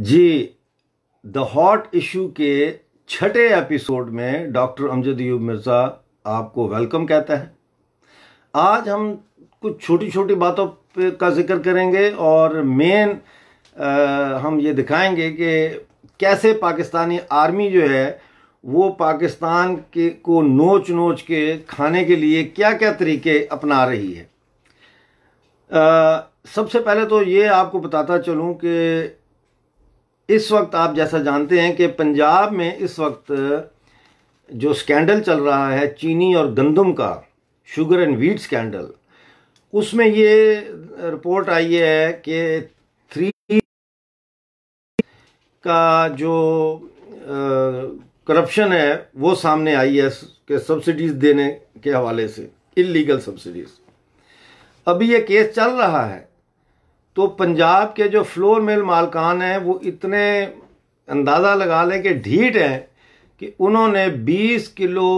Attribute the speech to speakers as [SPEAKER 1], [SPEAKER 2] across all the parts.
[SPEAKER 1] Ji, the hot issue के छठे episode में डॉक्टर अमजद अयूब मिर्ज़ा आपको वेलकम कहता है। आज हम कुछ छोटी छोटी बातों का जिक्र करेंगे और मेन हम ये दिखाएंगे कि कैसे पाकिस्तानी आर्मी जो है वो पाकिस्तान के को नोच नोच के खाने के लिए क्या क्या तरीके अपना रही है। सबसे पहले तो ये आपको बताता चलूँ कि इस वक्त आप जैसा जानते हैं कि पंजाब में इस वक्त जो स्कैंडल चल रहा है चीनी और गंदम का, शुगर एंड व्हीट स्कैंडल, उसमें ये रिपोर्ट आई है कि 3 का जो करप्शन है वो सामने आई है कि सब्सिडीज देने के हवाले से, इलीगल सब्सिडीज। अभी ये केस चल रहा है तो पंजाब के जो फ्लोर मिल मालकान हैं वो इतने अंदाज़ा लगा लें कि ढीठ हैं कि उन्होंने 20 किलो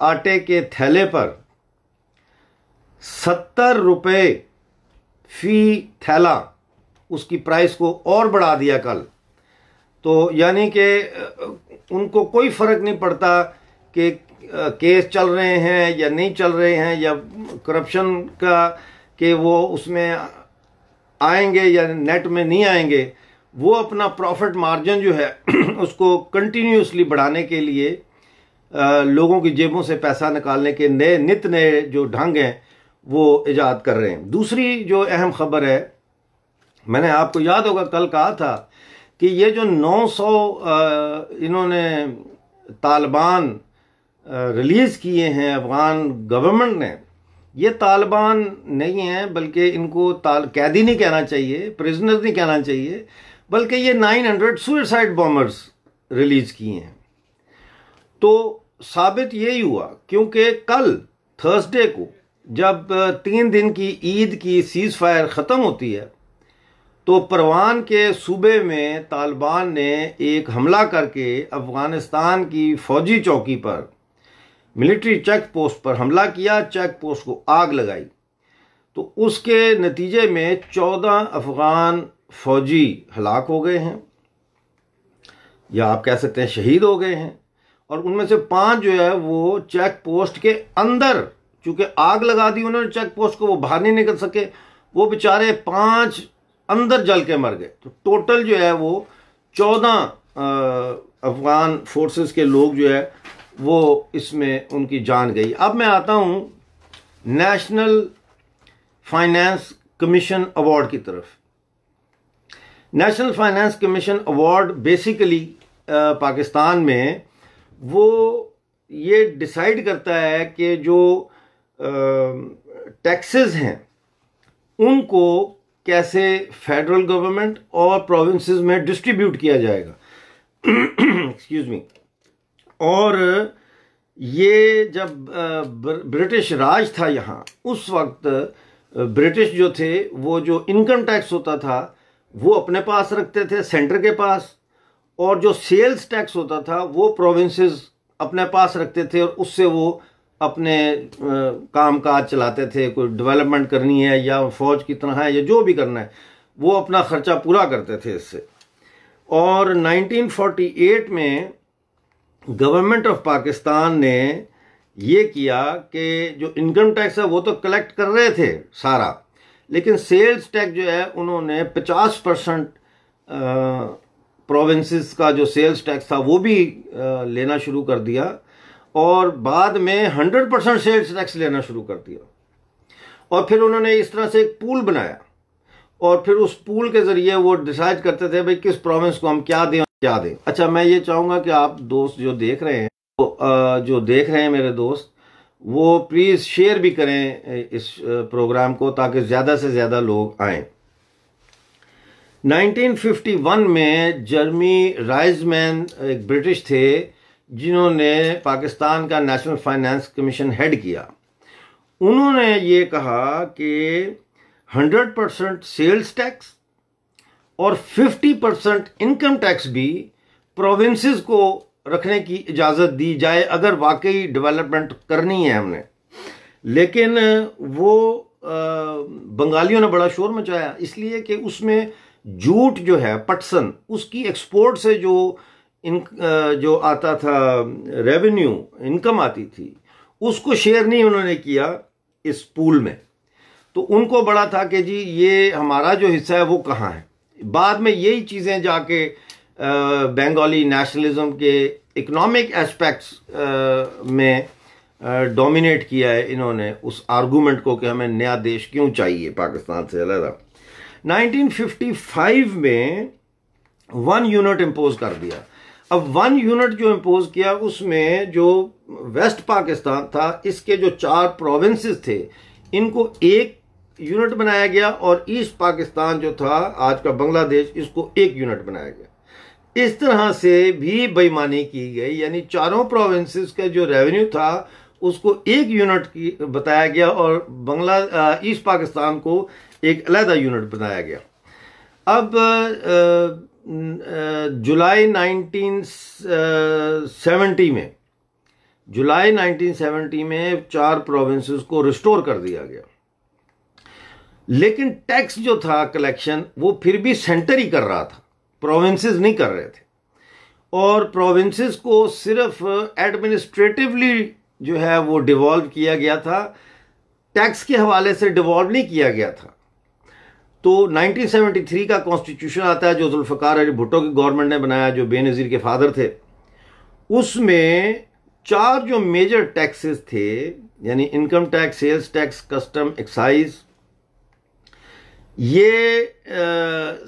[SPEAKER 1] आटे के थैले पर 70 रुपये फी थैला उसकी प्राइस को और बढ़ा दिया कल। तो यानी कि उनको कोई फ़र्क नहीं पड़ता कि केस चल रहे हैं या नहीं चल रहे हैं या करप्शन का कि वो उसमें आएंगे या नेट में नहीं आएंगे। वो अपना प्रॉफिट मार्जिन जो है उसको कंटिन्यूसली बढ़ाने के लिए लोगों की जेबों से पैसा निकालने के नित नए जो ढंग हैं वो इजाद कर रहे हैं। दूसरी जो अहम खबर है, मैंने आपको याद होगा कल कहा था कि ये जो 900 इन्होंने तालिबान रिलीज़ किए हैं अफ़गान गवर्नमेंट ने, ये तालिबान नहीं है, बल्कि इनको कैदी नहीं कहना चाहिए, प्रिजनर नहीं कहना चाहिए, बल्कि ये 900 सुसाइड बॉम्बर्स रिलीज़ किए हैं। तो साबित यही हुआ क्योंकि कल थर्सडे को जब 3 दिन की ईद की सीज़ फायर ख़त्म होती है तो परवान के सूबे में तालिबान ने एक हमला करके अफ़गानिस्तान की फ़ौजी चौकी पर, मिलिट्री चेक पोस्ट पर हमला किया, चेक पोस्ट को आग लगाई। तो उसके नतीजे में 14 अफ़गान फ़ौजी हलाक हो गए हैं, या आप कह सकते हैं शहीद हो गए हैं, और उनमें से 5 जो है वो चेक पोस्ट के अंदर, चूँकि आग लगा दी उन्होंने चेक पोस्ट को, वो बाहर नहीं निकल सके, वो बेचारे 5 अंदर जल के मर गए। तो टोटल जो है वो 14 अफ़गान फोर्सेस के लोग जो है वो इसमें उनकी जान गई। अब मैं आता हूँ नेशनल फाइनेंस कमीशन अवार्ड की तरफ। National finance commission award basically Pakistan में वो ये डिसाइड करता है कि जो टैक्सेस हैं उनको कैसे फेडरल गवर्नमेंट और प्रोविंसेस में डिस्ट्रीब्यूट किया जाएगा। Excuse me. और ये जब ब्रिटिश राज था यहाँ, उस वक्त ब्रिटिश जो थे वो जो इनकम टैक्स होता था वो अपने पास रखते थे, सेंटर के पास, और जो सेल्स टैक्स होता था वो प्रोविंसेस अपने पास रखते थे, और उससे वो अपने काम काज चलाते थे। कोई डेवलपमेंट करनी है या फौज की तरह है या जो भी करना है, वो अपना खर्चा पूरा करते थे इससे। और 1948 में गवर्नमेंट ऑफ पाकिस्तान ने ये किया कि जो इनकम टैक्स है वो तो कलेक्ट कर रहे थे सारा, लेकिन सेल्स टैक्स जो है उन्होंने 50% प्रोविंसेस का जो सेल्स टैक्स था वो भी लेना शुरू कर दिया, और बाद में 100% सेल्स टैक्स लेना शुरू कर दिया। और फिर उन्होंने इस तरह से एक पूल बनाया, और फिर उस पूल के ज़रिए वो डिसाइड करते थे भाई किस प्रोविंस को हम क्या दें क्या दें। अच्छा, मैं ये चाहूँगा कि आप दोस्त जो देख रहे हैं, मेरे दोस्त, वो प्लीज़ शेयर भी करें इस प्रोग्राम को ताकि ज़्यादा से ज़्यादा लोग आएँ। 1951 में जर्मी राइजमैन एक ब्रिटिश थे जिन्होंने पाकिस्तान का नेशनल फाइनेंस कमीशन हेड किया। उन्होंने ये कहा कि 100% सेल्स टैक्स और 50% इनकम टैक्स भी प्रोविंसेस को रखने की इजाज़त दी जाए अगर वाकई डेवलपमेंट करनी है हमने। लेकिन वो बंगालियों ने बड़ा शोर मचाया, इसलिए कि उसमें जूट जो है पटसन, उसकी एक्सपोर्ट से जो आता था रेवेन्यू, इनकम आती थी, उसको शेयर नहीं उन्होंने किया इस पूल में। तो उनको बड़ा था कि जी ये हमारा जो हिस्सा है वो कहाँ है। बाद में यही चीज़ें जाके बंगाली नेशनलिज्म के इकोनॉमिक एस्पेक्ट्स में डोमिनेट किया है इन्होंने, उस आर्गूमेंट को कि हमें नया देश क्यों चाहिए पाकिस्तान से अलग। 1955 में 1 यूनिट इम्पोज कर दिया। अब 1 यूनिट जो इम्पोज किया, उसमें जो वेस्ट पाकिस्तान था, इसके जो 4 प्रोविंसेस थे, इनको 1 यूनिट बनाया गया, और ईस्ट पाकिस्तान जो था आज का बांग्लादेश, इसको 1 यूनिट बनाया गया। इस तरह से भी बेईमानी की गई, यानी चारों प्रोविंसेस का जो रेवेन्यू था उसको 1 यूनिट की बताया गया, और ईस्ट पाकिस्तान को एक अलग यूनिट बनाया गया। अब जुलाई 1970 में 4 प्रोविंसेस को रिस्टोर कर दिया गया, लेकिन टैक्स जो था कलेक्शन वो फिर भी सेंटर ही कर रहा था, प्रोविंसेस नहीं कर रहे थे। और प्रोविंसेस को सिर्फ एडमिनिस्ट्रेटिवली जो है वो डिवॉल्व किया गया था, टैक्स के हवाले से डिवॉल्व नहीं किया गया था। तो 1973 का कॉन्स्टिट्यूशन आता है जो जुल्फ़िकार अली भुट्टो की गवर्नमेंट ने बनाया, जो बेनज़ीर के फादर थे। उसमें 4 जो मेजर टैक्सेस थे, यानी income tax, sales tax, custom, excise, ये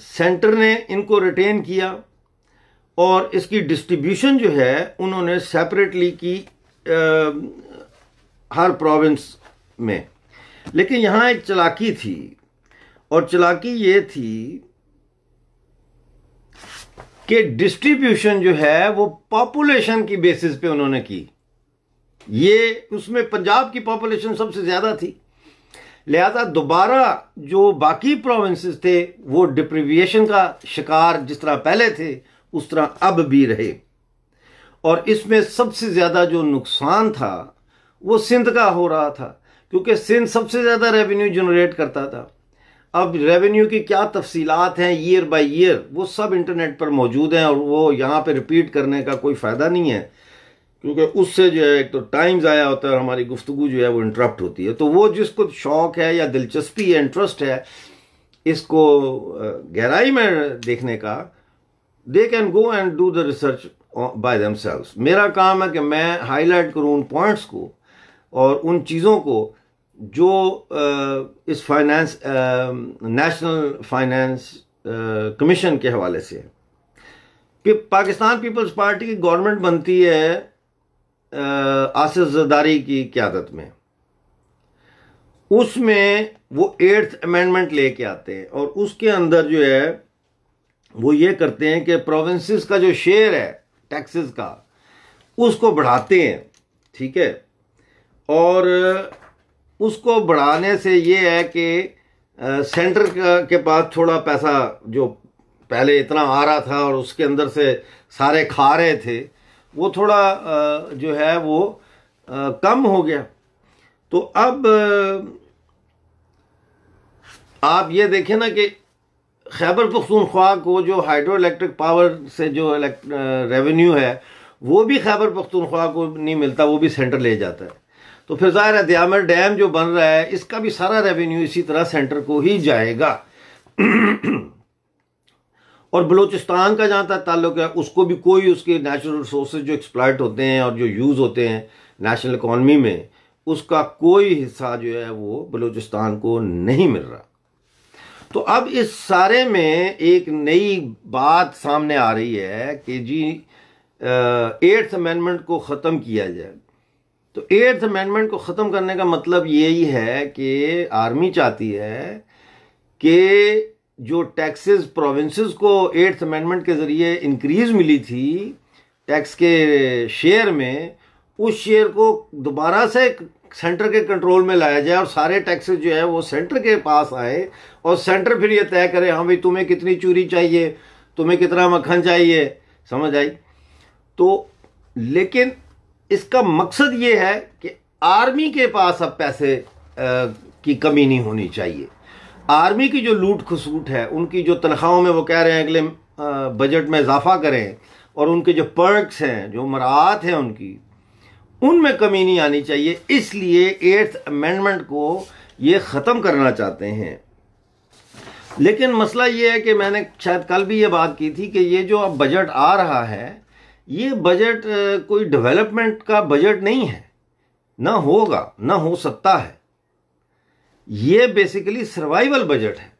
[SPEAKER 1] सेंटर ने इनको रिटेन किया, और इसकी डिस्ट्रीब्यूशन जो है उन्होंने सेपरेटली की हर प्रोविंस में। लेकिन यहाँ एक चालाकी थी, और चालाकी ये थी कि डिस्ट्रीब्यूशन जो है वो पॉपुलेशन की बेसिस पे उन्होंने की। ये उसमें पंजाब की पॉपुलेशन सबसे ज़्यादा थी, लिहाजा दोबारा जो बाकी प्रोविंसेस थे वो डिप्रीविएशन का शिकार जिस तरह पहले थे उस तरह अब भी रहे। और इसमें सबसे ज़्यादा जो नुकसान था वो सिंध का हो रहा था, क्योंकि सिंध सबसे ज़्यादा रेवेन्यू जनरेट करता था। अब रेवेन्यू की क्या तफसीलात हैं ईयर बाय ईयर, वो सब इंटरनेट पर मौजूद हैं, और वो यहाँ पे रिपीट करने का कोई फ़ायदा नहीं है, क्योंकि उससे जो है एक तो टाइम ज़ाया होता है और हमारी गुफ्तगू जो है वो इंटरप्ट होती है। तो वो जिसको शौक़ है या दिलचस्पी है, इंटरेस्ट है इसको गहराई में देखने का, they can go and do the research by themselves. मेरा काम है कि मैं हाईलाइट करूँ उन पॉइंट्स को और उन चीज़ों को जो इस फाइनेंस नेशनल फाइनेंस कमीशन के हवाले से है। कि पाकिस्तान पीपल्स पार्टी की गवर्नमेंट बनती है आसिफ जरदारी की क़यादत में, उसमें वो 8th अमेंडमेंट लेके आते हैं, और उसके अंदर जो है वो ये करते हैं कि प्रोविंसेस का जो शेयर है टैक्सेस का उसको बढ़ाते हैं, ठीक है। और उसको बढ़ाने से ये है कि सेंटर के पास थोड़ा पैसा जो पहले इतना आ रहा था और उसके अंदर से सारे खा रहे थे, वो थोड़ा जो है वो कम हो गया। तो अब आप ये देखें ना कि खैबर पख्तूनख्वा को जो हाइड्रो इलेक्ट्रिक पावर से जो रेवेन्यू है वो भी खैबर पख्तूनख्वा को नहीं मिलता, वो भी सेंटर ले जाता है। तो फिर ज़ाहिर है दयामर डैम जो बन रहा है इसका भी सारा रेवेन्यू इसी तरह सेंटर को ही जाएगा। और बलूचिस्तान का जहाँ तक ताल्लुक है उसको भी कोई उसके नेचुरल रिसोर्सेज जो एक्सप्लॉइट होते हैं और जो यूज़ होते हैं नेशनल इकॉनमी में, उसका कोई हिस्सा जो है वो बलूचिस्तान को नहीं मिल रहा। तो अब इस सारे में एक नई बात सामने आ रही है कि जी 8th अमेंडमेंट को ख़त्म किया जाए। तो 8th अमेंडमेंट को ख़त्म करने का मतलब यही है कि आर्मी चाहती है कि जो टैक्सेस प्रोविंसेस को 8th अमेंडमेंट के ज़रिए इंक्रीज़ मिली थी टैक्स के शेयर में, उस शेयर को दोबारा से सेंटर के कंट्रोल में लाया जाए और सारे टैक्सेस जो है वो सेंटर के पास आए, और सेंटर फिर ये तय करे हाँ भाई तुम्हें कितनी चूरी चाहिए, तुम्हें कितना मक्खन चाहिए, समझ आई। तो लेकिन इसका मकसद ये है कि आर्मी के पास अब पैसे की कमी नहीं होनी चाहिए। आर्मी की जो लूट खसूट है, उनकी जो तनख्वाहों में वो कह रहे हैं अगले बजट में इजाफा करें, और उनके जो पर्क्स हैं, जो मराहत हैं उनकी, उनमें कमी नहीं आनी चाहिए। इसलिए 8th अमेंडमेंट को ये ख़त्म करना चाहते हैं। लेकिन मसला ये है कि मैंने शायद कल भी ये बात की थी कि ये जो अब बजट आ रहा है, ये बजट कोई डेवलपमेंट का बजट नहीं है, ना होगा, ना हो सकता है। ये बेसिकली सर्वाइवल बजट है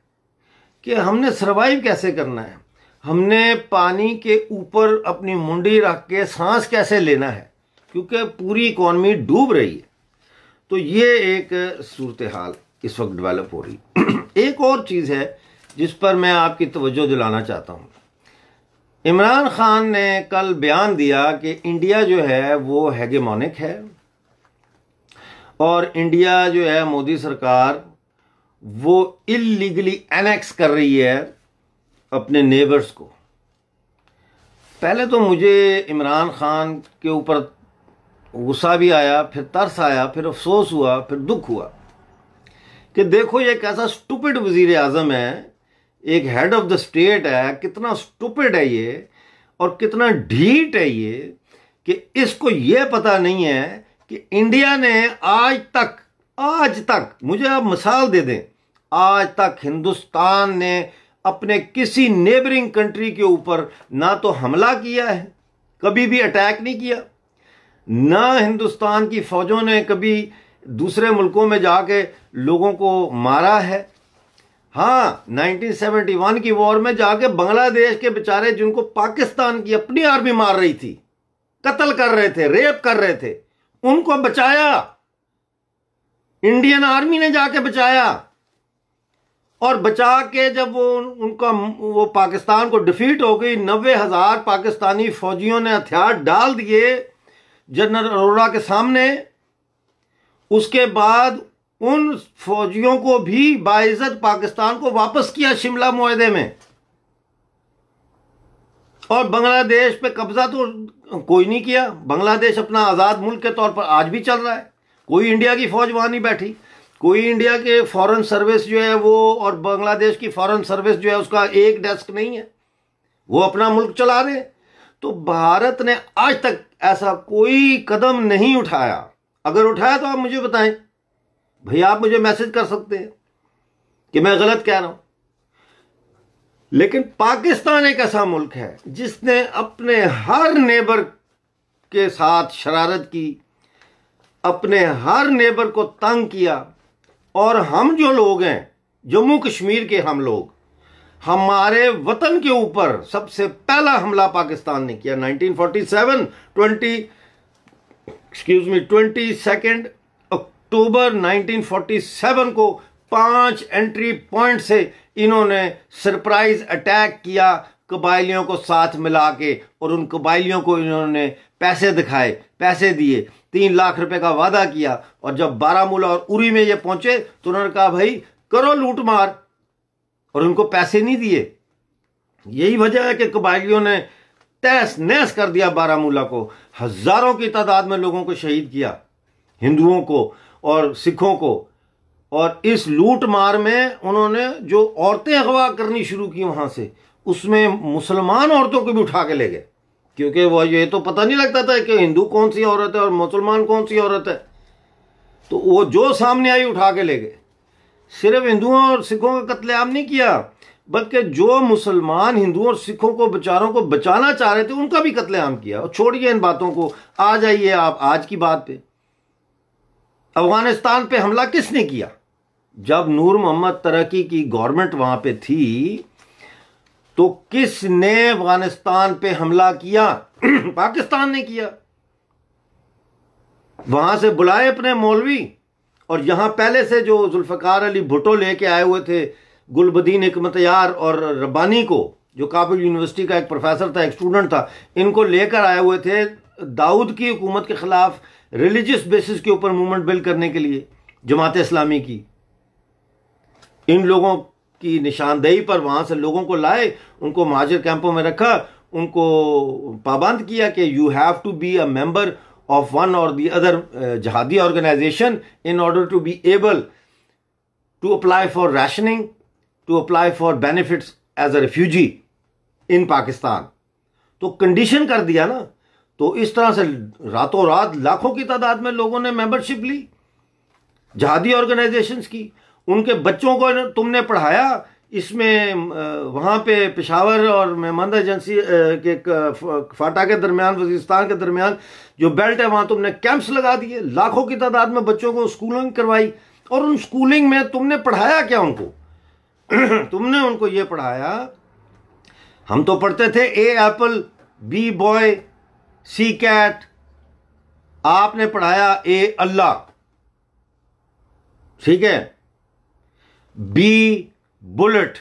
[SPEAKER 1] कि हमने सर्वाइव कैसे करना है, हमने पानी के ऊपर अपनी मुंडी रख के सांस कैसे लेना है, क्योंकि पूरी इकॉनमी डूब रही है। तो ये एक सूरत हाल इस वक्त डेवलप हो रही। एक और चीज़ है जिस पर मैं आपकी तवज्जो दिलाना चाहता हूँ। इमरान खान ने कल बयान दिया कि इंडिया जो है वो हेगेमोनिक है, और इंडिया जो है, मोदी सरकार, वो इलीगली एनेक्स कर रही है अपने नेबर्स को। पहले तो मुझे इमरान खान के ऊपर गुस्सा भी आया, फिर तरस आया, फिर अफसोस हुआ, फिर दुख हुआ कि देखो ये कैसा स्टूपिड वजीर आज़म है, एक हेड ऑफ द स्टेट है, कितना स्टूपिड है ये, और कितना ढीठ है ये कि इसको ये पता नहीं है कि इंडिया ने आज तक मुझे आप मिसाल दे दें, आज तक हिंदुस्तान ने अपने किसी नेबरिंग कंट्री के ऊपर ना तो हमला किया है, कभी भी अटैक नहीं किया, ना हिंदुस्तान की फौजों ने कभी दूसरे मुल्कों में जाके लोगों को मारा है। हाँ, 1971 की वॉर में जाके बांग्लादेश के बेचारे, जिनको पाकिस्तान की अपनी आर्मी मार रही थी, कत्ल कर रहे थे, रेप कर रहे थे, उनको बचाया, इंडियन आर्मी ने जाके बचाया। और बचा के जब वो पाकिस्तान को डिफीट हो गई, 90,000 पाकिस्तानी फौजियों ने हथियार डाल दिए जनरल अरोड़ा के सामने। उसके बाद उन फौजियों को भी बाइज्जत पाकिस्तान को वापस किया शिमला मुआहदे में, और बांग्लादेश पे कब्जा तो कोई नहीं किया। बांग्लादेश अपना आज़ाद मुल्क के तौर पर आज भी चल रहा है, कोई इंडिया की फौज वहां नहीं बैठी, कोई इंडिया के फॉरेन सर्विस जो है वो और बांग्लादेश की फॉरेन सर्विस जो है उसका एक डेस्क नहीं है, वो अपना मुल्क चला रहे। तो भारत ने आज तक ऐसा कोई कदम नहीं उठाया। अगर उठाया तो आप मुझे बताएं भाई, आप मुझे मैसेज कर सकते हैं कि मैं गलत कह रहा हूं। लेकिन पाकिस्तान एक ऐसा मुल्क है जिसने अपने हर नेबर के साथ शरारत की, अपने हर नेबर को तंग किया। और हम जो लोग हैं, जम्मू कश्मीर के हम लोग, हमारे वतन के ऊपर सबसे पहला हमला पाकिस्तान ने किया 1947 22 अक्टूबर 1947 को 5 एंट्री पॉइंट से इन्होंने सरप्राइज अटैक किया कबायलियों को साथ मिला के, और उन कबायलियों को इन्होंने पैसे दिखाए, पैसे दिए, 3 लाख रुपए का वादा किया। और जब बारामूला और उरी में ये पहुंचे तो उन्होंने कहा भाई करो लूट मार, और उनको पैसे नहीं दिए। यही वजह है कि कबायलियों ने तहस नहस कर दिया बारामूला को, हजारों की तादाद में लोगों को शहीद किया, हिंदुओं को और सिखों को। और इस लूट मार में उन्होंने जो औरतें अगवा करनी शुरू की वहां से, उसमें मुसलमान औरतों को भी उठा के ले गए, क्योंकि वो ये तो पता नहीं लगता था कि हिंदू कौन सी औरत है और मुसलमान कौन सी औरत है। तो वो जो सामने आई उठा के ले गए। सिर्फ हिंदुओं और सिखों का कत्लेआम नहीं किया, बल्कि जो मुसलमान हिंदुओं और सिखों को बेचारों को बचाना चाह रहे थे उनका भी कत्लेआम किया। और छोड़िए इन बातों को, आ जाइए आप आज की बात पे। अफगानिस्तान पे हमला किसने किया? जब नूर मोहम्मद तरक्की की गवर्नमेंट वहां पे थी तो किसने अफगानिस्तान पे हमला किया? पाकिस्तान ने किया। वहां से बुलाए अपने मौलवी, और यहां पहले से जो जुल्फकार अली भुट्टो लेके आए हुए थे, गुलबदीन हिकमतयार और रब्बानी को, जो काबुल यूनिवर्सिटी का एक प्रोफेसर था, एक स्टूडेंट था, इनको लेकर आए हुए थे दाऊद की हुकूमत के खिलाफ रिलीजियस बेसिस के ऊपर मूवमेंट बिल्ड करने के लिए, जमात इस्लामी की। इन लोगों की निशानदेही पर वहां से लोगों को लाए, उनको महाजिर कैंपों में रखा, उनको पाबंद किया कि you have to be a member of one or the other jihadi organization in order to be able to apply for rationing to apply for benefits as a refugee in Pakistan. तो condition कर दिया ना, तो इस तरह से रातों रात लाखों की तादाद में लोगों ने मेंबरशिप ली जहादी ऑर्गेनाइजेशंस की। उनके बच्चों को तुमने पढ़ाया, इसमें वहाँ पे पेशावर और मेहमान एजेंसी के फाटा के दरमियान, वजीरिस्तान के दरमियान जो बेल्ट है, वहाँ तुमने कैंप्स लगा दिए, लाखों की तादाद में बच्चों को स्कूलिंग करवाई। और उन स्कूलिंग में तुमने पढ़ाया क्या उनको? तुमने उनको ये पढ़ाया, हम तो पढ़ते थे ए एप्पल, बी बॉय, सी कैट, आपने पढ़ाया ए अल्लाह, ठीक है, बी बुलेट,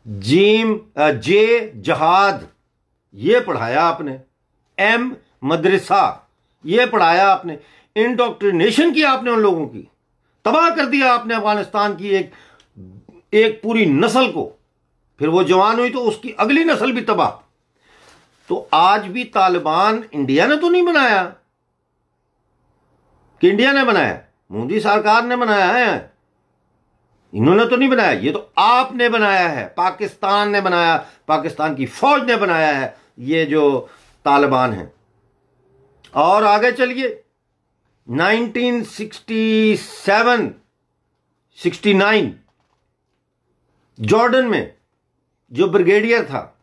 [SPEAKER 1] जे जहाद, ये पढ़ाया आपने, एम मदरसा, ये पढ़ाया आपने, इंडोक्ट्रिनेशन किया आपने उन लोगों की, तबाह कर दिया आपने अफगानिस्तान की एक पूरी नस्ल को। फिर वो जवान हुई तो उसकी अगली नस्ल भी तबाह। तो आज भी तालिबान इंडिया ने तो नहीं बनाया कि इंडिया ने बनाया, मोदी सरकार ने बनाया है, इन्होंने तो नहीं बनाया, ये तो आपने बनाया है, पाकिस्तान ने बनाया, पाकिस्तान की फौज ने बनाया है ये जो तालिबान है। और आगे चलिए, 1967-69 जॉर्डन में जो ब्रिगेडियर था,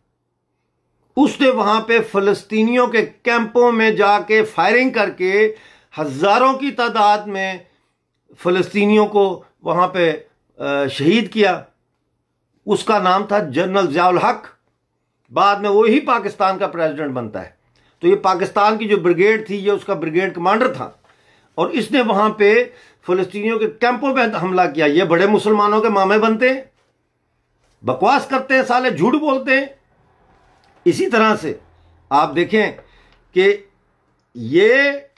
[SPEAKER 1] उसने वहां पे फलस्तीनियों के कैंपों में जाके फायरिंग करके हजारों की तादाद में फलस्तीनियों को वहां पे शहीद किया। उसका नाम था जनरल ज़ियाउल हक। बाद में वही पाकिस्तान का प्रेसिडेंट बनता है। तो ये पाकिस्तान की जो ब्रिगेड थी, ये उसका ब्रिगेड कमांडर था, और इसने वहां पे फलस्तीनियों के कैंपों पे हमला किया। ये बड़े मुसलमानों के मामे बनते हैं, बकवास करते हैं, साले झूठ बोलते हैं। इसी तरह से आप देखें कि ये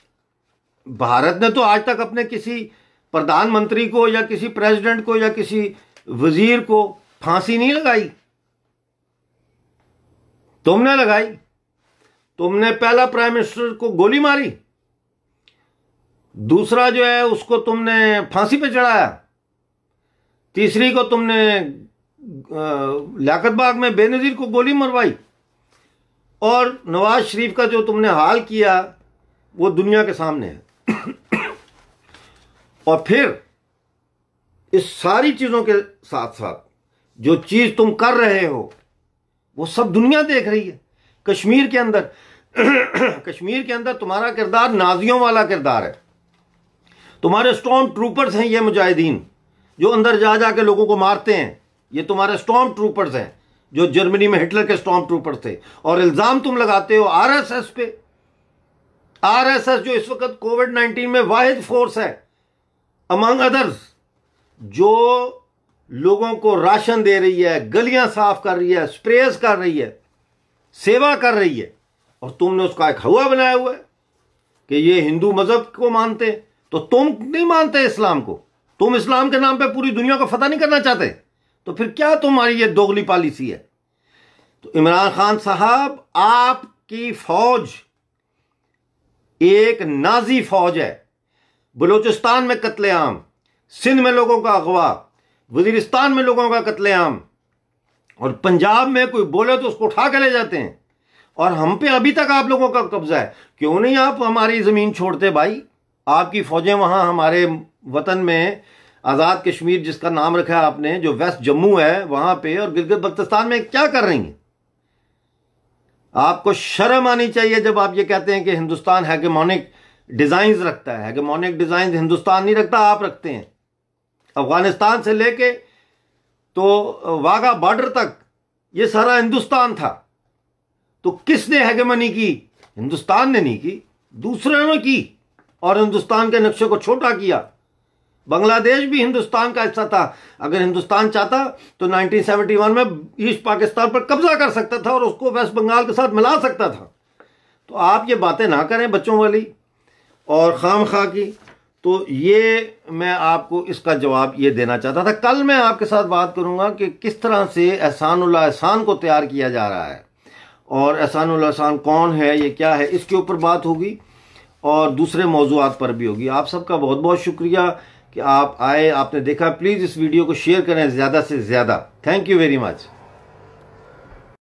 [SPEAKER 1] भारत ने तो आज तक अपने किसी प्रधानमंत्री को या किसी प्रेसिडेंट को या किसी वजीर को फांसी नहीं लगाई। तुमने लगाई। तुमने पहला प्राइम मिनिस्टर को गोली मारी, दूसरा जो है उसको तुमने फांसी पे चढ़ाया, तीसरी को तुमने लियाकत बाग में बेनजीर को गोली मरवाई, और नवाज शरीफ का जो तुमने हाल किया वो दुनिया के सामने है। और फिर इस सारी चीजों के साथ साथ जो चीज तुम कर रहे हो वो सब दुनिया देख रही है। कश्मीर के अंदर कश्मीर के अंदर तुम्हारा किरदार नाजियों वाला किरदार है। तुम्हारे स्टॉर्म ट्रूपर्स हैं ये मुजाहिदीन जो अंदर जा जाके लोगों को मारते हैं। ये तुम्हारे स्टॉर्म ट्रूपर्स हैं जो जर्मनी में हिटलर के स्टॉर्म ट्रूपर्स थे। और इल्जाम तुम लगाते हो आरएसएस पे। आरएसएस जो इस वक्त कोविड-19 में वाहिद फोर्स है अमंग अदर्स, जो लोगों को राशन दे रही है, गलियां साफ कर रही है, स्प्रेज कर रही है, सेवा कर रही है, और तुमने उसका एक हवा बनाया हुआ है कि ये हिंदू मजहब को मानते। तो तुम नहीं मानते इस्लाम को, तुम इस्लाम के नाम पे पूरी दुनिया को फतह नहीं करना चाहते, तो फिर क्या तुम्हारी ये दोगली पॉलिसी है? तो इमरान खान साहब, आपकी फौज एक नाजी फौज है। बलूचिस्तान में कत्लेआम, सिंध में लोगों का अगवा, वजीरिस्तान में लोगों का कत्लेआम, और पंजाब में कोई बोले तो उसको उठा के ले जाते हैं। और हम पे अभी तक आप लोगों का कब्जा है। क्यों नहीं आप हमारी जमीन छोड़ते भाई? आपकी फौजें वहां हमारे वतन में आज़ाद कश्मीर जिसका नाम रखा है आपने, जो वेस्ट जम्मू है वहां पे, और गिलगित बल्तिस्तान में क्या कर रही हैं? आपको शर्म आनी चाहिए जब आप ये कहते हैं कि हिंदुस्तान हेगेमोनिक डिजाइन्स रखता है। हेगेमोनिक डिजाइन हिंदुस्तान नहीं रखता, आप रखते हैं। अफगानिस्तान से लेके तो वाघा बॉर्डर तक ये सारा हिंदुस्तान था। तो किसने हेगेमनी की? हिंदुस्तान ने नहीं की, दूसरे ने की, और हिंदुस्तान के नक्शे को छोटा किया। बांग्लादेश भी हिंदुस्तान का हिस्सा था। अगर हिंदुस्तान चाहता तो 1971 में ईस्ट पाकिस्तान पर कब्जा कर सकता था और उसको वेस्ट बंगाल के साथ मिला सकता था। तो आप ये बातें ना करें बच्चों वाली और खामखा की। तो ये मैं आपको इसका जवाब ये देना चाहता था। कल मैं आपके साथ बात करूंगा कि किस तरह से एहसानुल्लाह एहसान को तैयार किया जा रहा है, और एहसानुल्लाह एहसान कौन है, ये क्या है, इसके ऊपर बात होगी और दूसरे मौजूआत पर भी होगी। आप सबका बहुत बहुत शुक्रिया कि आप आए, आपने देखा। प्लीज़ इस वीडियो को शेयर करें ज़्यादा से ज़्यादा। Thank you very much.